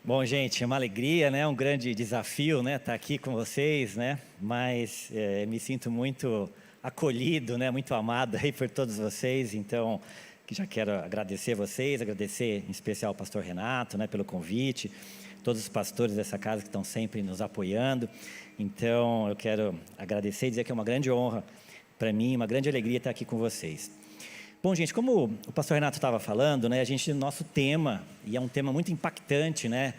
Bom, gente, é uma alegria, né? Um grande desafio, né? Estar aqui com vocês, né? Mas me sinto muito acolhido, né? Muito amado aí por todos vocês. Então, que já quero agradecer vocês, agradecer em especial ao pastor Renato, né? Pelo convite, todos os pastores dessa casa que estão sempre nos apoiando. Então, eu quero agradecer e dizer que é uma grande honra para mim, uma grande alegria estar aqui com vocês. Bom, gente, como o pastor Renato estava falando, né, nosso tema, e é um tema muito impactante, né,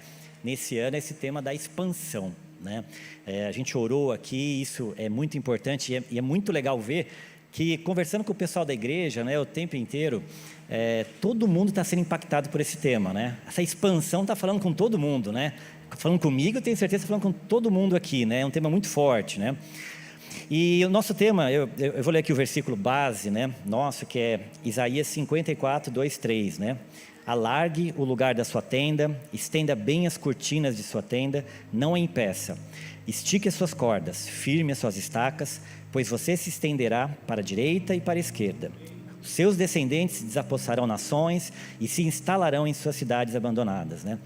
nesse ano, é esse tema da expansão, né? A gente orou aqui, isso é muito importante e é muito legal ver que, conversando com o pessoal da igreja, né, o tempo inteiro, todo mundo está sendo impactado por esse tema, né? Essa expansão está falando com todo mundo, né? Falando comigo, eu tenho certeza, falando com todo mundo aqui, né? É um tema muito forte, né? E o nosso tema, eu vou ler aqui o versículo base, né, nosso, que é Isaías 54, 2, 3, né? Alargue o lugar da sua tenda, estenda bem as cortinas de sua tenda, não a impeça. Estique as suas cordas, firme as suas estacas, pois você se estenderá para a direita e para a esquerda. Os seus descendentes desapossarão nações e se instalarão em suas cidades abandonadas, né?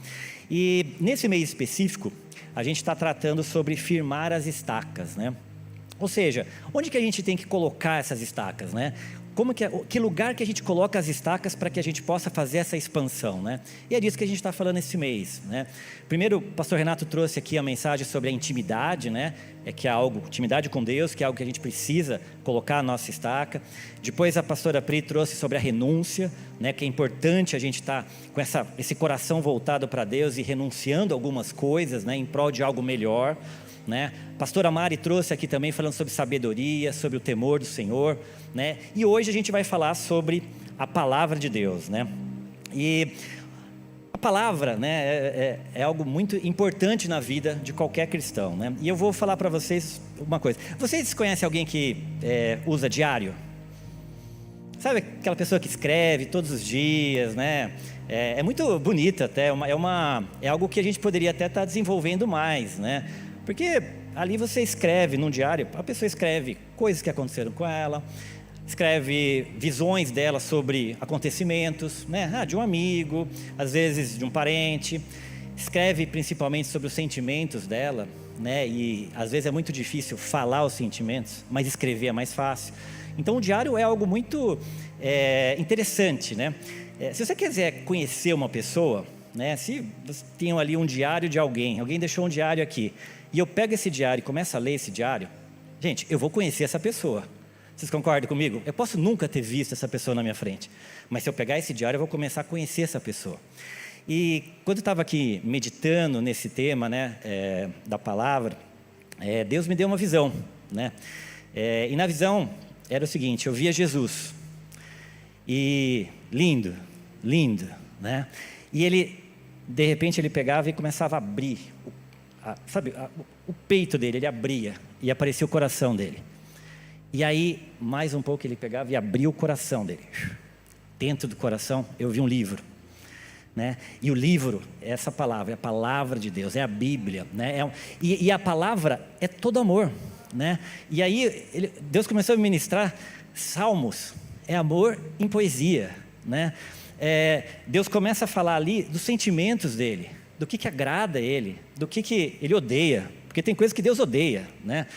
E nesse mês específico, a gente está tratando sobre firmar as estacas, né? Ou seja, onde que a gente tem que colocar essas estacas, né? Que lugar que a gente coloca as estacas para que a gente possa fazer essa expansão, né? E é disso que a gente está falando esse mês, né? Primeiro, o pastor Renato trouxe aqui a mensagem sobre a intimidade, né? Intimidade com Deus, que é algo que a gente precisa colocar a nossa estaca. Depois a pastora Pri trouxe sobre a renúncia, né? Que é importante a gente estar com esse coração voltado para Deus e renunciando algumas coisas, né? Em prol de algo melhor, né? Pastora Mari trouxe aqui também falando sobre sabedoria, sobre o temor do Senhor, né? E hoje a gente vai falar sobre a palavra de Deus, né? E a palavra, né, é algo muito importante na vida de qualquer cristão, né? E eu vou falar para vocês uma coisa. Vocês conhecem alguém que usa diário? Sabe aquela pessoa que escreve todos os dias, né? É muito bonita até, é algo que a gente poderia até estar desenvolvendo mais, né? Porque ali você escreve num diário, a pessoa escreve coisas que aconteceram com ela, escreve visões dela sobre acontecimentos, né? De um amigo, às vezes de um parente, escreve principalmente sobre os sentimentos dela, né? E às vezes é muito difícil falar os sentimentos, mas escrever é mais fácil. Então o diário é algo muito interessante, né? Se você quiser conhecer uma pessoa, né? Se você tem ali um diário de alguém deixou um diário aqui, e eu pego esse diário e começo a ler esse diário, gente, eu vou conhecer essa pessoa. Vocês concordam comigo? Eu posso nunca ter visto essa pessoa na minha frente, mas se eu pegar esse diário, eu vou começar a conhecer essa pessoa. E quando eu estava aqui meditando nesse tema, né, da palavra, Deus me deu uma visão, né? E na visão era o seguinte: eu via Jesus, e lindo, né? E ele, de repente, ele pegava e começava a abrir, o peito dele, ele abria e aparecia o coração dele. E aí, mais um pouco, ele pegava e abria o coração dele. Dentro do coração, eu vi um livro, né? E o livro é essa palavra, é a palavra de Deus, é a Bíblia, né? E a palavra é todo amor, né? E aí, Deus começou a ministrar salmos, é amor em poesia, né? Deus começa a falar ali dos sentimentos dele, do que agrada ele, do que ele odeia, porque tem coisas que Deus odeia, né?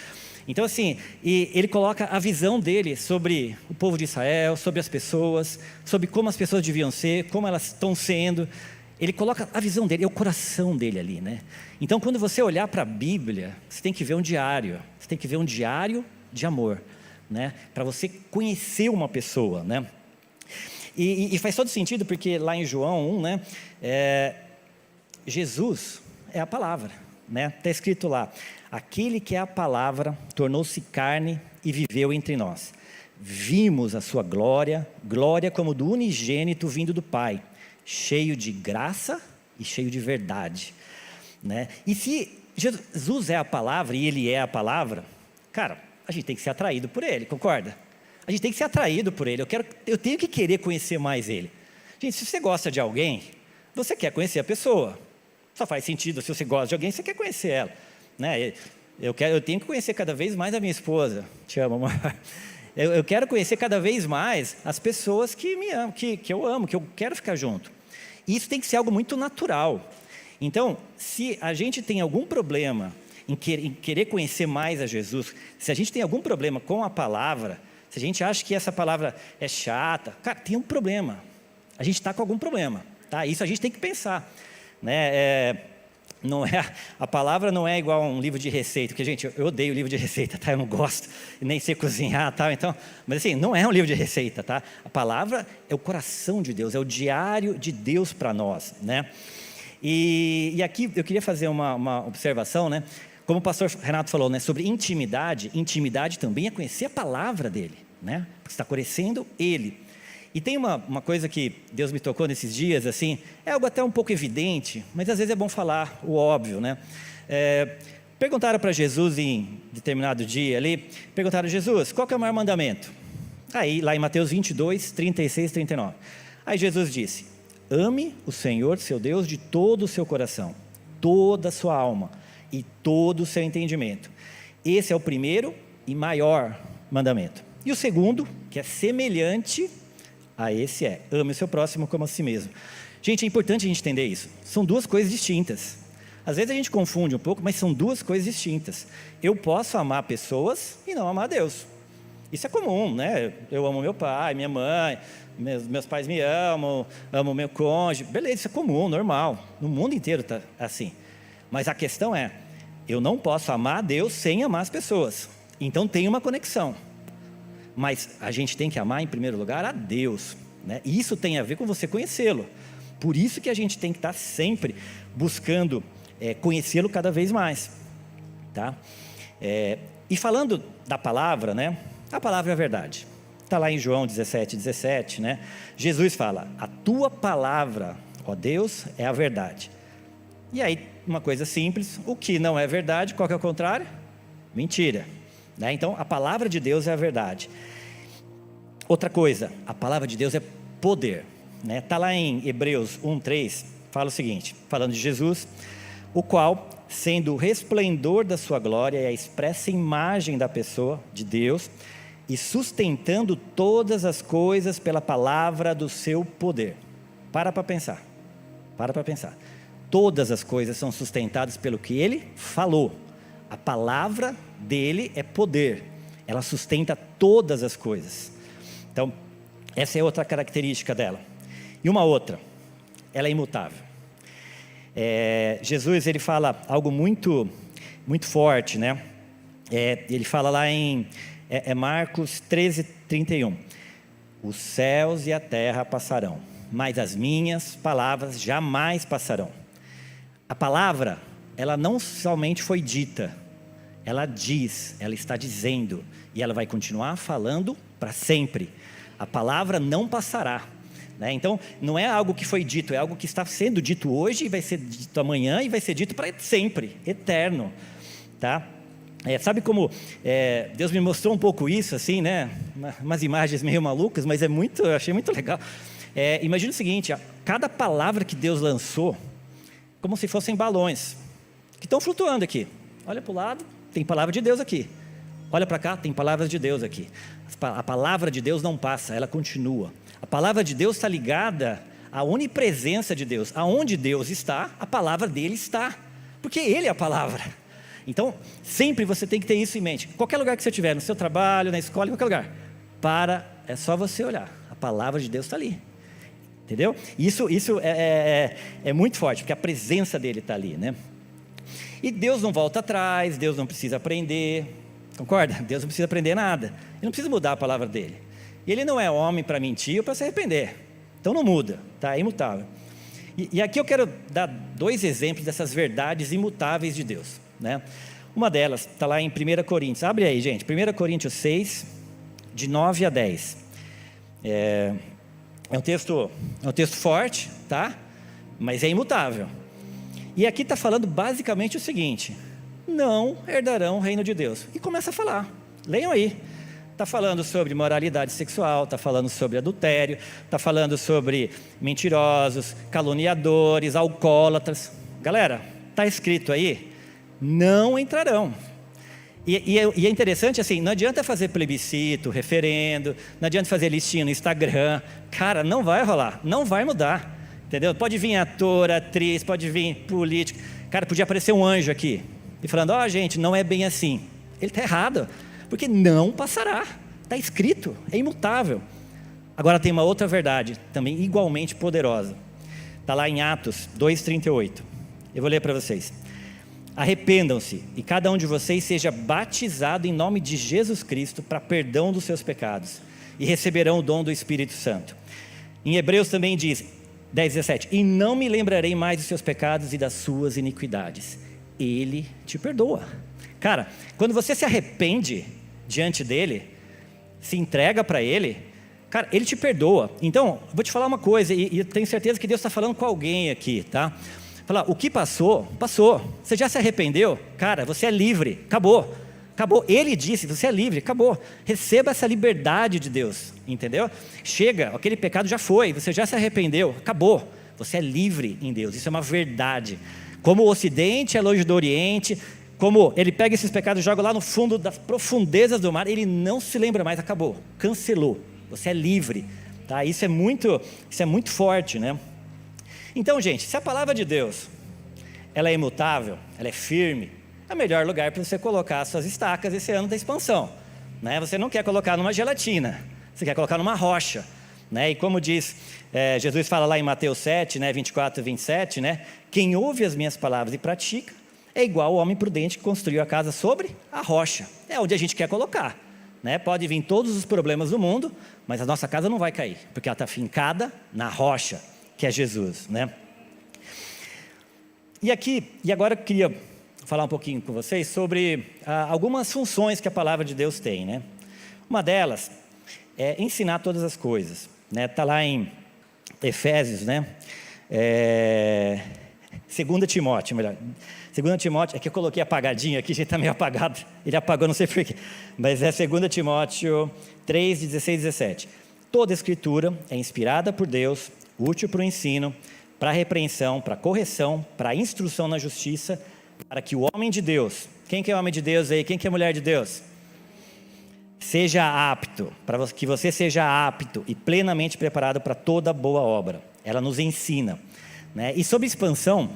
Então assim, e ele coloca a visão dele sobre o povo de Israel, sobre as pessoas, sobre como as pessoas deviam ser, como elas estão sendo. Ele coloca a visão dele, é o coração dele ali, né? Então quando você olhar para a Bíblia, você tem que ver um diário, você tem que ver um diário de amor, né? Para você conhecer uma pessoa, né? E faz todo sentido, porque lá em João 1, né, Jesus é a palavra, né? Está escrito lá: aquele que é a palavra tornou-se carne e viveu entre nós. Vimos a sua glória como do unigênito vindo do Pai, cheio de graça e cheio de verdade, né? E se Jesus é a palavra e ele é a palavra, cara, a gente tem que ser atraído por ele, concorda? A gente tem que ser atraído por ele. Eu tenho que querer conhecer mais ele. Gente, se você gosta de alguém, você quer conhecer a pessoa. Só faz sentido, se você gosta de alguém, você quer conhecer ela, né? Eu tenho que conhecer cada vez mais a minha esposa. Te amo, amor. Eu quero conhecer cada vez mais as pessoas que me amam, que eu amo, que eu quero ficar junto. E isso tem que ser algo muito natural. Então, se a gente tem algum problema em querer conhecer mais a Jesus, se a gente tem algum problema com a palavra, se a gente acha que essa palavra é chata, cara, tem um problema. A gente está com algum problema, tá? Isso a gente tem que pensar, né? Não é, a palavra não é igual a um livro de receita, porque, gente, eu odeio livro de receita, tá? Eu não gosto, nem sei cozinhar, tá? Então, mas assim, não é um livro de receita, tá? A palavra é o coração de Deus, é o diário de Deus para nós, né? E aqui eu queria fazer uma observação, né? Como o pastor Renato falou, né? Sobre intimidade. Intimidade também é conhecer a palavra dele, né? Porque está conhecendo ele. E tem uma coisa que Deus me tocou nesses dias, assim, é algo até um pouco evidente, mas às vezes é bom falar o óbvio, né? Perguntaram para Jesus em determinado dia ali, perguntaram: Jesus, qual que é o maior mandamento? Aí, lá em Mateus 22, 36, 39. Aí Jesus disse: ame o Senhor, seu Deus, de todo o seu coração, toda a sua alma e todo o seu entendimento. Esse é o primeiro e maior mandamento. E o segundo, que é semelhante a esse, ame o seu próximo como a si mesmo. Gente, é importante a gente entender isso. São duas coisas distintas. Às vezes a gente confunde um pouco, mas são duas coisas distintas. Eu posso amar pessoas e não amar Deus. Isso é comum, né? Eu amo meu pai, minha mãe, meus pais me amam, amo meu cônjuge. Beleza, isso é comum, normal. No mundo inteiro está assim. Mas a questão é, eu não posso amar a Deus sem amar as pessoas. Então tem uma conexão. Mas a gente tem que amar em primeiro lugar a Deus, né? E isso tem a ver com você conhecê-lo. Por isso que a gente tem que estar sempre buscando conhecê-lo cada vez mais, tá? E falando da palavra, né? A palavra é a verdade. Está lá em João 17:17, né? Jesus fala: a tua palavra, ó Deus, é a verdade. E aí, uma coisa simples: o que não é verdade, qual que é o contrário? Mentira, né? Então, a palavra de Deus é a verdade. Outra coisa, a palavra de Deus é poder, né? Está lá em Hebreus 1:3, fala o seguinte, falando de Jesus: o qual, sendo o resplendor da sua glória e a expressa imagem da pessoa de Deus, e sustentando todas as coisas pela palavra do seu poder. Para pensar. Todas as coisas são sustentadas pelo que ele falou. A palavra dele é poder. Ela sustenta todas as coisas. Então, essa é outra característica dela. E uma outra, ela é imutável. Jesus, ele fala algo muito, muito forte, né? Ele fala lá em Marcos 13:31. Os céus e a terra passarão, mas as minhas palavras jamais passarão. A palavra, ela não somente foi dita, ela diz, ela está dizendo, e ela vai continuar falando para sempre. A palavra não passará, né? Então, não é algo que foi dito, é algo que está sendo dito hoje, e vai ser dito amanhã, e vai ser dito para sempre, eterno, tá? Sabe como Deus me mostrou um pouco isso, assim, né? Umas imagens meio malucas, mas eu achei muito legal. Imagina o seguinte: cada palavra que Deus lançou, como se fossem balões, que estão flutuando aqui. Olha para o lado, tem palavra de Deus aqui. Olha para cá, tem palavras de Deus aqui. A palavra de Deus não passa, ela continua. A palavra de Deus está ligada à onipresença de Deus. Aonde Deus está, a palavra dele está, porque ele é a palavra. Então, sempre você tem que ter isso em mente. Qualquer lugar que você estiver, no seu trabalho, na escola, em qualquer lugar, é só você olhar. A palavra de Deus está ali. Entendeu? Isso é muito forte, porque a presença dele está ali, né? E Deus não volta atrás, Deus não precisa aprender. Concorda? Deus não precisa aprender nada. Ele não precisa mudar a palavra dele. E ele não é homem para mentir ou para se arrepender. Então não muda, tá? É imutável. E aqui eu quero dar 2 exemplos dessas verdades imutáveis de Deus, né? Uma delas está lá em 1 Coríntios. Abre aí, gente. 1 Coríntios 6, de 9 a 10. É um texto forte, tá? Mas é imutável. E aqui está falando basicamente o seguinte: não herdarão o reino de Deus. E começa a falar. Leiam aí. Está falando sobre moralidade sexual, está falando sobre adultério, está falando sobre mentirosos, caluniadores, alcoólatras. Galera, está escrito aí: não entrarão. E é interessante assim, não adianta fazer plebiscito, referendo, não adianta fazer listinha no Instagram. Cara, não vai rolar, não vai mudar. entendeu? Pode vir ator, atriz, pode vir político. Cara, podia aparecer um anjo aqui, e falando, gente, não é bem assim. Ele está errado, porque não passará. Está escrito, é imutável. Agora tem uma outra verdade, também igualmente poderosa. Está lá em Atos 2,38. Eu vou ler para vocês. Arrependam-se e cada um de vocês seja batizado em nome de Jesus Cristo para perdão dos seus pecados e receberão o dom do Espírito Santo. Em Hebreus também diz, 10,17, e não me lembrarei mais dos seus pecados e das suas iniquidades. Ele te perdoa. Cara, quando você se arrepende diante dele, se entrega para ele, cara, ele te perdoa. Então, vou te falar uma coisa, e eu tenho certeza que Deus está falando com alguém aqui, tá? Falar, o que passou, passou. Você já se arrependeu? Cara, você é livre, acabou. Acabou, ele disse, você é livre, acabou. Receba essa liberdade de Deus, entendeu? Chega, aquele pecado já foi, você já se arrependeu, acabou. Você é livre em Deus, isso é uma verdade. Como o Ocidente é longe do Oriente, como ele pega esses pecados e joga lá no fundo das profundezas do mar, ele não se lembra mais, acabou, cancelou. Você é livre, tá? Isso é muito forte, né? Então, gente, se a palavra de Deus, ela é imutável, ela é firme, é o melhor lugar para você colocar as suas estacas esse ano da expansão, né? Você não quer colocar numa gelatina, você quer colocar numa rocha, né? E como diz, Jesus fala lá em Mateus 7, né, 24 e 27, né? Quem ouve as minhas palavras e pratica, é igual ao homem prudente que construiu a casa sobre a rocha, é onde a gente quer colocar, né? Pode vir todos os problemas do mundo, mas a nossa casa não vai cair, porque ela está fincada na rocha, que é Jesus, né? E agora eu queria falar um pouquinho com vocês sobre algumas funções que a palavra de Deus tem, né? Uma delas é ensinar todas as coisas, né? Está lá em Efésios, né? 2 Timóteo, melhor. 2 Timóteo, é que eu coloquei apagadinho aqui, a gente está meio apagado, ele apagou, não sei porquê, mas é 2 Timóteo 3, 16 e 17. Toda escritura é inspirada por Deus, útil para o ensino, para a repreensão, para a correção, para a instrução na justiça, para que o homem de Deus, quem que é homem de Deus aí, quem que é mulher de Deus? Seja apto, para que você seja apto e plenamente preparado para toda boa obra. Ela nos ensina, né? E sobre expansão,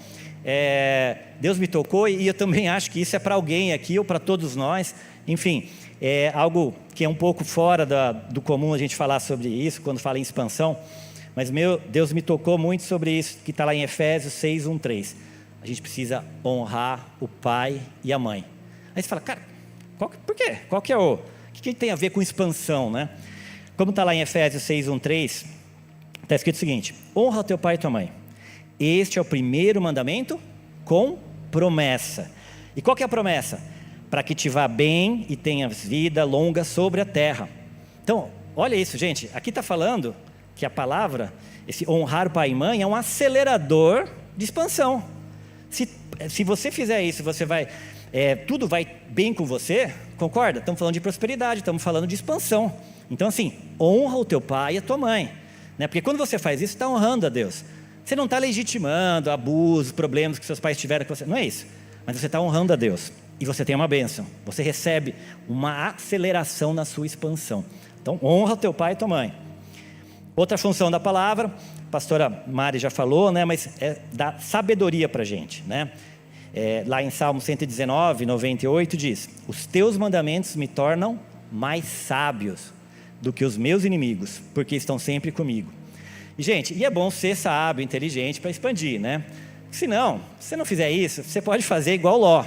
Deus me tocou e eu também acho que isso é para alguém aqui ou para todos nós, enfim, é algo que é um pouco fora do comum a gente falar sobre isso, quando fala em expansão, mas Deus me tocou muito sobre isso, que está lá em Efésios 6, 1, 3. A gente precisa honrar o pai e a mãe. Aí você fala, cara, por quê? Qual que é o que tem a ver com expansão, né? Como está lá em Efésios 6, 1, 3, está escrito o seguinte: honra o teu pai e tua mãe. Este é o primeiro mandamento com promessa. E qual que é a promessa? Para que te vá bem e tenhas vida longa sobre a terra. Então, olha isso, gente. Aqui está falando que a palavra, esse honrar pai e mãe, é um acelerador de expansão. Se você fizer isso, você vai, tudo vai bem com você, concorda? Estamos falando de prosperidade, estamos falando de expansão. Então assim, honra o teu pai e a tua mãe, né? Porque quando você faz isso, está honrando a Deus. Você não está legitimando abusos, problemas que seus pais tiveram com você, não é isso. Mas você está honrando a Deus, e você tem uma bênção, você recebe uma aceleração na sua expansão. Então honra o teu pai e a tua mãe. Outra função da palavra, a pastora Mari já falou, né, mas é dar sabedoria para a gente, né? Lá em Salmo 119, 98 diz: os teus mandamentos me tornam mais sábios do que os meus inimigos, porque estão sempre comigo. E gente, é bom ser sábio, inteligente para expandir, né? Se você não fizer isso, você pode fazer igual Ló,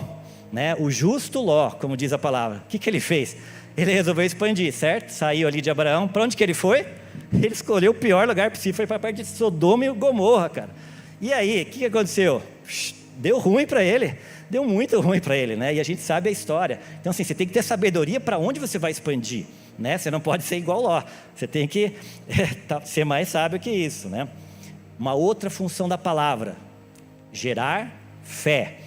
né? O justo Ló, como diz a palavra. O que ele fez? Ele resolveu expandir, certo? Saiu ali de Abraão, para onde que ele foi? Ele escolheu o pior lugar possível, foi para a parte de Sodoma e Gomorra, cara. E aí, o que aconteceu? Deu ruim para ele, deu muito ruim para ele, né? E a gente sabe a história. Então assim, você tem que ter sabedoria para onde você vai expandir, né? Você não pode ser igual Ló, você tem que ser mais sábio que isso, né? Uma outra função da palavra: gerar fé,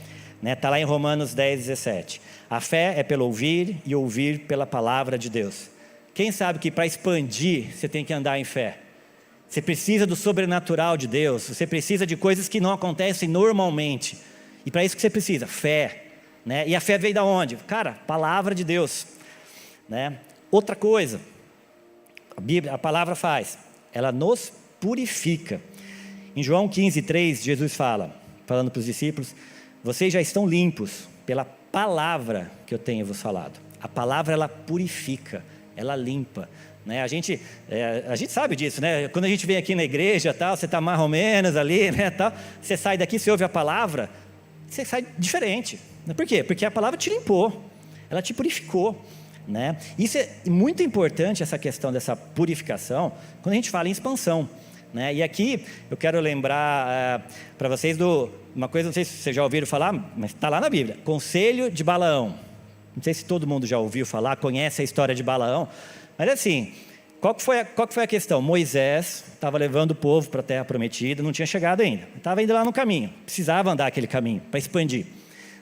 né? Está lá em Romanos 10, 17. A fé é pelo ouvir e ouvir pela palavra de Deus. Quem sabe que para expandir você tem que andar em fé? Você precisa do sobrenatural de Deus, você precisa de coisas que não acontecem normalmente. E para isso que você precisa? Fé, né? E a fé veio da onde? Cara, palavra de Deus, né? Outra coisa, a palavra faz, ela nos purifica. Em João 15:3, Jesus falando para os discípulos: vocês já estão limpos pela palavra que eu tenho vos falado. A palavra, ela purifica, ela limpa, né? A gente sabe disso, né? Quando a gente vem aqui na igreja, tal, você está mais ou menos ali, né, tal, você sai daqui, você ouve a palavra, você sai diferente. Por quê? Porque a palavra te limpou, ela te purificou, né? Isso é muito importante, essa questão dessa purificação, quando a gente fala em expansão, né? E aqui eu quero lembrar para vocês uma coisa, não sei se vocês já ouviram falar, mas está lá na Bíblia: conselho de Balaão. Não sei se todo mundo já ouviu falar, conhece a história de Balaão, mas assim, qual que foi a questão? Moisés estava levando o povo para a terra prometida, não tinha chegado ainda, estava indo lá no caminho, precisava andar aquele caminho para expandir,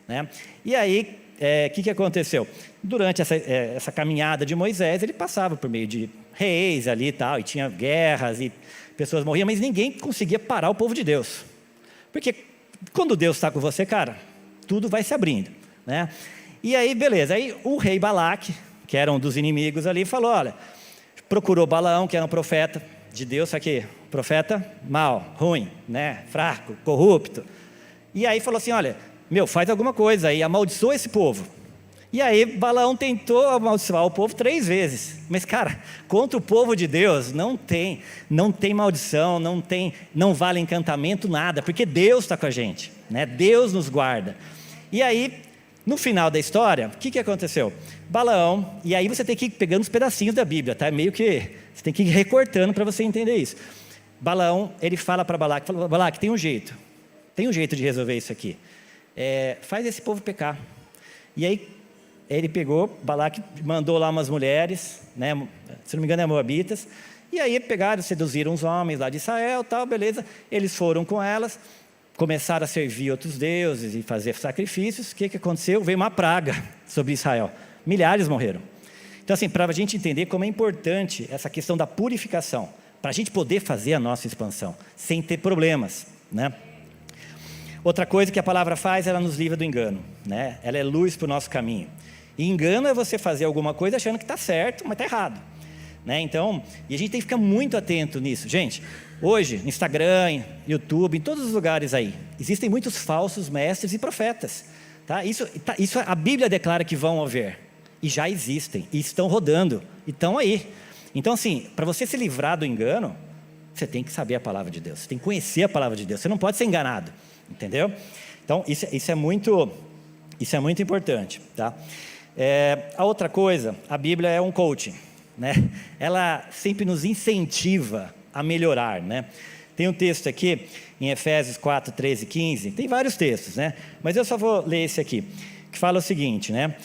né? E aí, o que aconteceu? Durante essa caminhada de Moisés, ele passava por meio de reis ali e tal, e tinha guerras, e pessoas morriam, mas ninguém conseguia parar o povo de Deus. Porque quando Deus está com você, cara, tudo vai se abrindo, né? E aí, beleza, aí o rei Balaque, que era um dos inimigos ali, falou: olha, procurou Balaão, que era um profeta de Deus, só que profeta mau, ruim, né? Fraco, corrupto. E aí falou assim: olha, faz alguma coisa aí, amaldiçoa esse povo. E aí Balaão tentou amaldiçoar o povo 3 vezes. Mas, cara, contra o povo de Deus não tem maldição, não vale encantamento, nada, porque Deus está com a gente, né? Deus nos guarda. E aí, no final da história, o que aconteceu? Balaão, e aí você tem que ir pegando os pedacinhos da Bíblia, tá? Meio que você tem que ir recortando para você entender isso. Balaão, ele fala para Balaque: Balaque, tem um jeito de resolver isso aqui. Faz esse povo pecar. E aí ele pegou, Balaque mandou lá umas mulheres, né, se não me engano é moabitas, e aí pegaram, seduziram uns homens lá de Israel, tal, beleza, eles foram com elas, começaram a servir outros deuses e fazer sacrifícios. O que aconteceu? Veio uma praga sobre Israel, milhares morreram. Então assim, para a gente entender como é importante essa questão da purificação, para a gente poder fazer a nossa expansão, sem ter problemas, né? Outra coisa que a palavra faz, ela nos livra do engano, né? Ela é luz para o nosso caminho. E engano é você fazer alguma coisa achando que está certo, mas está errado, né? Então, e a gente tem que ficar muito atento nisso. Gente, hoje, no Instagram, YouTube, em todos os lugares aí, existem muitos falsos mestres e profetas, tá? Isso a Bíblia declara que vão haver, e já existem, e estão rodando, e estão aí. Então assim, para você se livrar do engano, você tem que saber a palavra de Deus, você tem que conhecer a palavra de Deus, você não pode ser enganado, entendeu? Então isso é muito importante, tá? A outra coisa, a Bíblia é um coaching, né? Ela sempre nos incentiva a melhorar, né? Tem um texto aqui em Efésios 4, 13 e 15, tem vários textos, né? Mas eu só vou ler esse aqui, que fala o seguinte, né?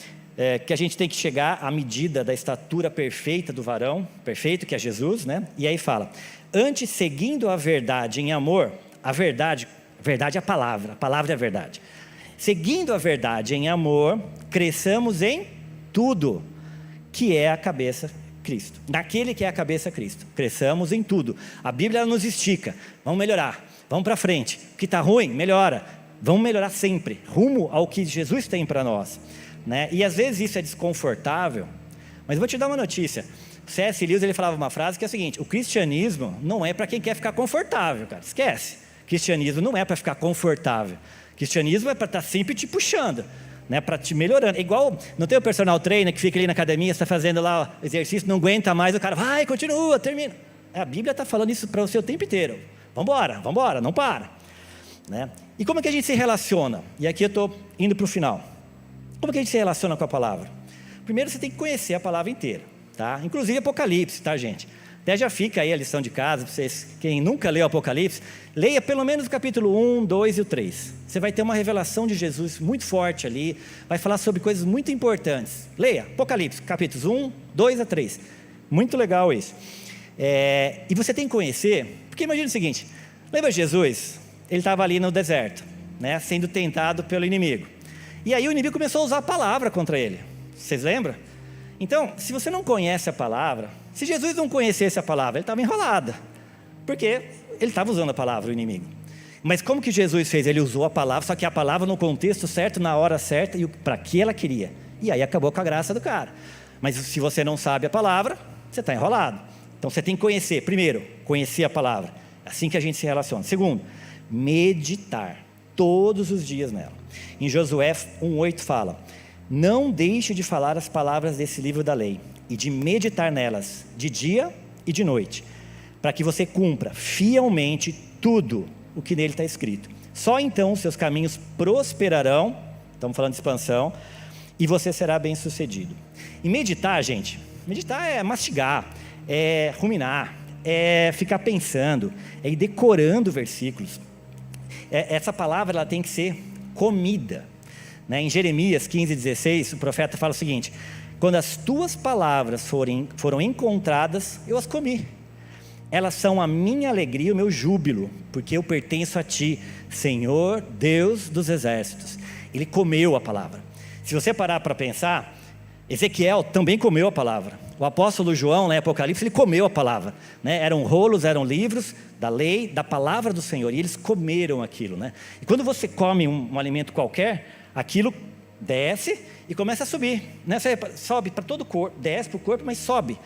Que a gente tem que chegar à medida da estatura perfeita do varão, perfeito, que é Jesus, né? E aí fala: antes, seguindo a verdade em amor, a verdade é a palavra é a verdade. Seguindo a verdade em amor, cresçamos em tudo, que é a cabeça Cristo. Naquele que é a cabeça Cristo, cresçamos em tudo. A Bíblia nos estica, vamos melhorar, vamos para frente. O que está ruim, melhora. Vamos melhorar sempre, rumo ao que Jesus tem para nós, né? E às vezes isso é desconfortável, mas vou te dar uma notícia. C.S. Lewis, ele falava uma frase que é a seguinte: o cristianismo não é para quem quer ficar confortável, cara, esquece. Cristianismo não é para ficar confortável. Cristianismo é para estar sempre te puxando, né, para te melhorando. É igual, não tem o personal trainer que fica ali na academia, está fazendo lá o exercício, não aguenta mais, o cara vai, continua, termina. A Bíblia está falando isso para você o tempo inteiro. Vamos embora, não para, né? E como é que a gente se relaciona? E aqui eu estou indo para o final. Como é que a gente se relaciona com a palavra? Primeiro você tem que conhecer a palavra inteira, tá? Inclusive Apocalipse, tá, gente? Até já fica aí a lição de casa para vocês, quem nunca leu Apocalipse, leia pelo menos o capítulo 1, 2 e o 3. Você vai ter uma revelação de Jesus muito forte ali, vai falar sobre coisas muito importantes. Leia Apocalipse, capítulos 1, 2 a 3. Muito legal isso. E você tem que conhecer, porque imagina o seguinte: lembra Jesus? Ele estava ali no deserto, né, sendo tentado pelo inimigo. E aí o inimigo começou a usar a palavra contra ele. Vocês lembram? Então, se você não conhece a palavra, se Jesus não conhecesse a palavra, ele estava enrolado, porque ele estava usando a palavra, o inimigo. Mas como que Jesus fez? Ele usou a palavra, só que a palavra no contexto certo, na hora certa e para que ela queria. E aí acabou com a graça do cara. Mas se você não sabe a palavra, você está enrolado. Então você tem que conhecer, primeiro, conhecer a palavra. É assim que a gente se relaciona. Segundo, meditar todos os dias nela. Em Josué 1:8 fala: não deixe de falar as palavras desse livro da lei e de meditar nelas de dia e de noite, para que você cumpra fielmente tudo o que nele está escrito. Só então seus caminhos prosperarão, estamos falando de expansão, e você será bem sucedido. E meditar, gente, meditar é mastigar, é ruminar, é ficar pensando, é ir decorando versículos. Essa palavra ela tem que ser comida, né? Em Jeremias 15:16, o profeta fala o seguinte: quando as tuas palavras foram encontradas, eu as comi. Elas são a minha alegria, o meu júbilo, porque eu pertenço a ti, Senhor, Deus dos exércitos. Ele comeu a palavra. Se você parar para pensar, Ezequiel também comeu a palavra. O apóstolo João, lá em Apocalipse, ele comeu a palavra, né? Eram rolos, eram livros da lei, da palavra do Senhor, e eles comeram aquilo, né? E quando você come um alimento qualquer, aquilo desce e começa a subir, né? Você sobe para todo o corpo, desce para o corpo, mas sobe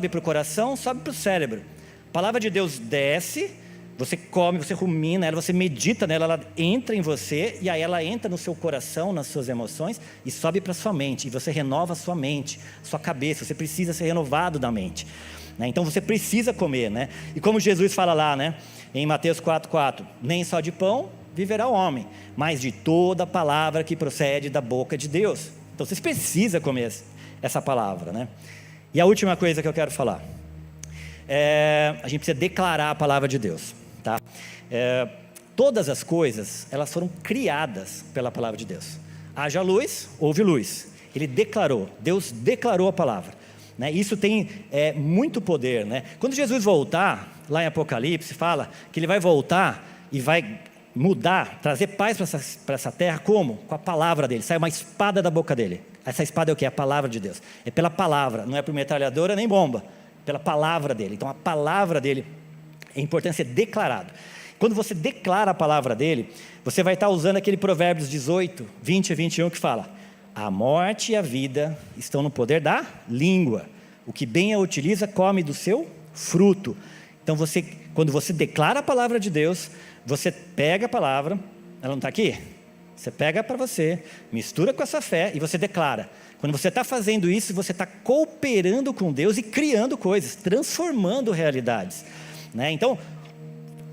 para o coração, sobe para o cérebro. A palavra de Deus desce, você come, você rumina ela, você medita nela, ela entra em você, e aí ela entra no seu coração, nas suas emoções, e sobe para a sua mente, e você renova a sua mente, sua cabeça. Você precisa ser renovado da mente, né? Então você precisa comer, né? E como Jesus fala lá, né, em Mateus 4:4, nem só de pão viverá o homem, mas de toda palavra que procede da boca de Deus. Então você precisa comer essa palavra, né? E a última coisa que eu quero falar, a gente precisa declarar a palavra de Deus, tá? Todas as coisas, elas foram criadas pela palavra de Deus. Haja luz, houve luz. Ele declarou, Deus declarou a palavra, né? Isso tem muito poder, né? Quando Jesus voltar, lá em Apocalipse, fala que ele vai voltar e vai mudar, trazer paz para essa terra, como? Com a palavra dele. Sai uma espada da boca dele. Essa espada é o que? É a palavra de Deus. É pela palavra, não é por metralhadora nem bomba, pela palavra dele. Então a palavra dele é importante ser declarado. Quando você declara a palavra dele, você vai estar usando aquele Provérbios 18:20 e 21 que fala: a morte e a vida estão no poder da língua, o que bem a utiliza come do seu fruto. Então quando você declara a palavra de Deus, você pega a palavra, ela não está aqui? Você pega para você, mistura com essa fé e você declara. Quando você está fazendo isso, você está cooperando com Deus e criando coisas, transformando realidades, né? Então,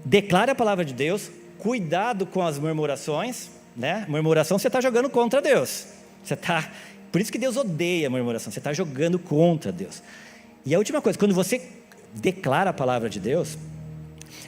declare a palavra de Deus, cuidado com as murmurações, né? Murmuração você está jogando contra Deus. Por isso que Deus odeia a murmuração, você está jogando contra Deus. E a última coisa, quando você declara a palavra de Deus,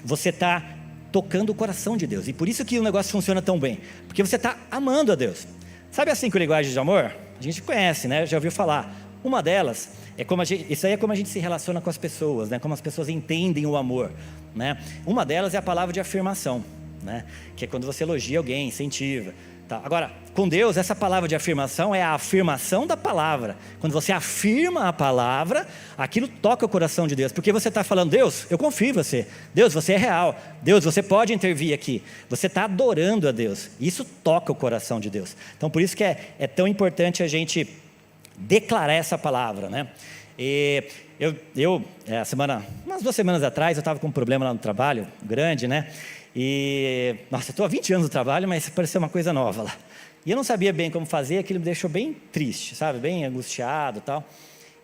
você está tocando o coração de Deus. E por isso que o negócio funciona tão bem, porque você está amando a Deus. Sabe as 5 linguagens de amor? A gente conhece, né? Já ouviu falar. Uma delas é isso aí é como a gente se relaciona com as pessoas, né? Como as pessoas entendem o amor, né? Uma delas é a palavra de afirmação, né? Que é quando você elogia alguém, incentiva. Tá. Agora, com Deus, essa palavra de afirmação é a afirmação da palavra. Quando você afirma a palavra, aquilo toca o coração de Deus, porque você está falando: Deus, eu confio em você. Deus, você é real. Deus, você pode intervir aqui. Você está adorando a Deus. Isso toca o coração de Deus. Então, por isso que é tão importante a gente declarar essa palavra, né? E umas 2 semanas atrás, eu estava com um problema lá no trabalho, grande, né? E, nossa, eu estou há 20 anos no trabalho, mas pareceu uma coisa nova lá. E eu não sabia bem como fazer, aquilo me deixou bem triste, sabe? Bem angustiado e tal.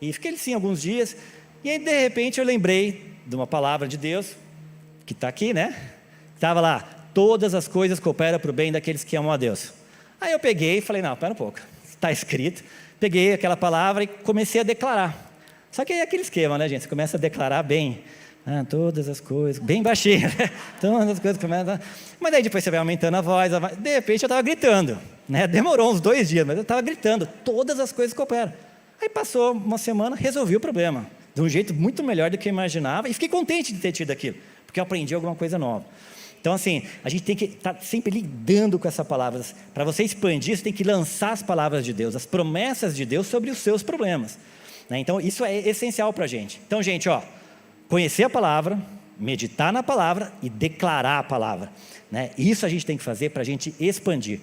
E fiquei assim alguns dias, e aí de repente eu lembrei de uma palavra de Deus, que está aqui, né? Estava lá: todas as coisas cooperam para o bem daqueles que amam a Deus. Aí eu peguei e falei: não, pera um pouco, está escrito. Peguei aquela palavra e comecei a declarar. Só que aí é aquele esquema, né, gente? Você começa a declarar bem, todas as coisas, bem baixinho, né? Todas as coisas começam. Mas daí depois você vai aumentando a voz, de repente eu estava gritando, né? Demorou uns 2 dias, mas eu estava gritando: todas as coisas cooperam. Aí passou uma semana, resolvi o problema, de um jeito muito melhor do que eu imaginava, e fiquei contente de ter tido aquilo, porque eu aprendi alguma coisa nova. Então assim, a gente tem que estar sempre lidando com essa palavra. Para você expandir, você tem que lançar as palavras de Deus, as promessas de Deus sobre os seus problemas, né? Então isso é essencial para a gente. Então, gente, conhecer a palavra, meditar na palavra e declarar a palavra, né? Isso a gente tem que fazer para a gente expandir.